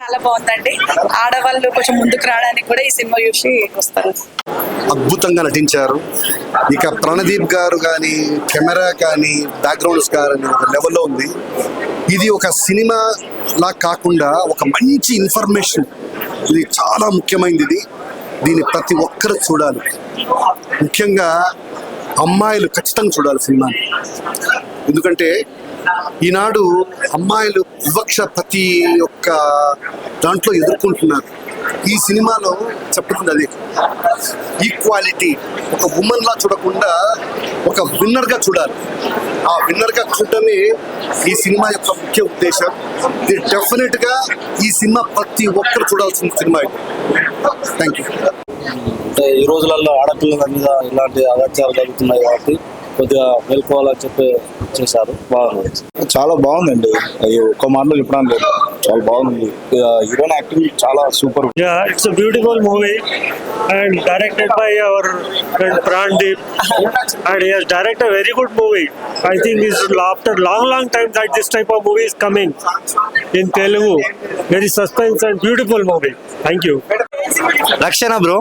చాలా బాగుందండి. ఆడవాళ్ళు కొంచెం ముందుకు రావడానికి కూడా ఈ సినిమా చూసి వస్తారు. అద్భుతంగా నటించారు. ఇక ప్రణదీప్ గారు కానీ, కెమెరా కానీ, బ్యాక్గ్రౌండ్స్ కానీ ఒక లెవెల్లో ఉంది. ఇది ఒక సినిమా లా కాకుండా ఒక మంచి ఇన్ఫర్మేషన్, ఇది చాలా ముఖ్యమైనది. దీన్ని ప్రతి ఒక్కరు చూడాలి. ముఖ్యంగా అమ్మాయిలు ఖచ్చితంగా చూడాలి సినిమాని. ఎందుకంటే ఈనాడు అమ్మాయిలు వివక్ష ప్రతి ఒక్క దాంట్లో ఎదుర్కొంటున్నారు. ఈ సినిమాలో చెప్తుంది అదే, ఈక్వాలిటీ. ఒక ఉమెన్ లా చూడకుండా ఒక విన్నర్గా చూడాలి. ఆ విన్నర్గా చూడటమే ఈ సినిమా యొక్క ముఖ్య ఉద్దేశం. ఇది డెఫినెట్గా ఈ సినిమా ప్రతి ఒక్కరు చూడాల్సిన సినిమా. Thank you. అంటే ఈ రోజులలో ఆడపిల్లల మీద ఇలాంటి అగత్యాలు జరుగుతున్నాయి కాబట్టి కొద్దిగా మేల్కోవాలని చెప్పి చేశారు. బాగుంది, చాలా బాగుందండి. అది ఒక్క మాటలో చెప్పడానికి లేదు, చాలా బాగుంది. హీరోయిన్ యాక్టింగ్ చాలా super. It's a beautiful movie and directed by our friend Prandeep, and he has directed a very good movie. I think it's after long time that this type of movie is coming in Telugu. Very suspense and beautiful movie. Thank you. రక్షణ bro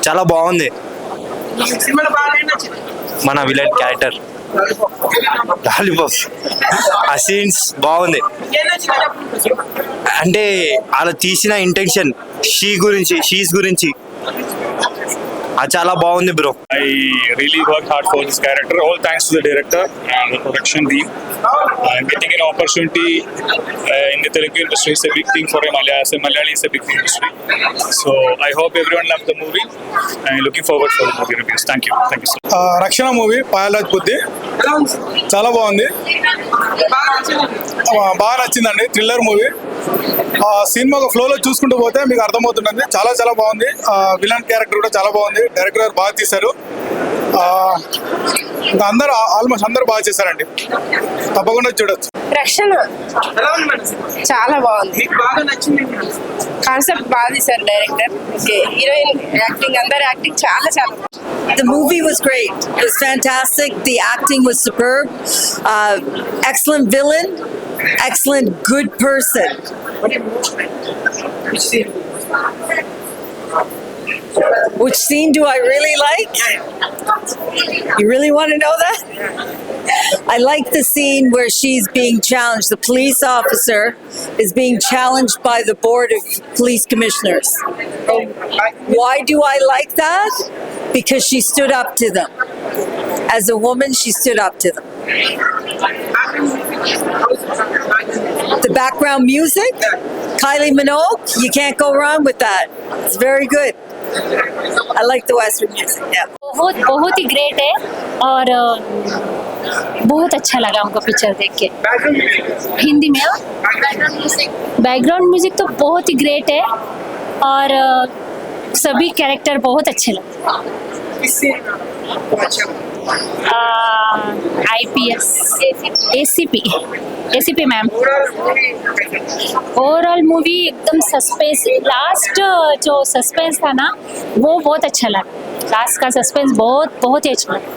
చాలా బాగుంది. మన villain character lollipop, ఆ scenes బాగుంది. అంటే అలా తీసిన intention she's గురించి అది చాలా బాగుంది bro. I really worked hard for this character. All thanks to the director and the production team. Getting an opportunity in the Telugu industry is a big thing for a Malayali is a big industry. So I hope everyone loved the movie and looking forward for the movie reviews. Thank you so much. రక్షణ movie పాయలాజ్ బుద్ధి చాలా బాగుంది, బాగా నచ్చిందండి. Thriller movie. Cinema ఫ్లోలో చూసుకుంటూ పోతే మీకు అర్థమవుతుందండి. చాలా చాలా బాగుంది. విలన్ క్యారెక్టర్ కూడా చాలా బాగుంది. డైరెక్టర్ గారు బాగా తీశారు. అందరూ ఆల్మోస్ట్ అందరూ బాగా చేశారండి. తప్పకుండా చూడొచ్చు. రక్షణ చాలా బాగుంది. కాన్సెప్ట్ బాగా తీశారు డైరెక్టర్. హీరోయిన్ యాక్టింగ్, అందరు యాక్టింగ్ చాలా చాలా. The movie was great. It was fantastic. The acting was superb. Excellent villain. Excellent good person. Which scene do I really like? You really want to know that? I like the scene where she's being challenged. The police officer is being challenged by the Board of Police Commissioners. Why do I like that? Because she stood up to them. As a woman, she stood up to them. The background music, Kylie Minogue, you can't go wrong with that. It's very good. I like the Western music. Yeah. बहुत ही great है और बहुत अच्छा लगा हमको picture देख के. हिंदी में बैकग्राउंड म्यूजिक तो बहुत ही ग्रेट है और सभी कैरेक्टर बहुत अच्छे लगे. IPS ACP ma'am. Overall movie एकदम सस्पेंस, लास्ट जो सस्पेंस था ना वो बहुत अच्छा लगा. लास्ट का सस्पेंस बहुत ही अच्छा लगा.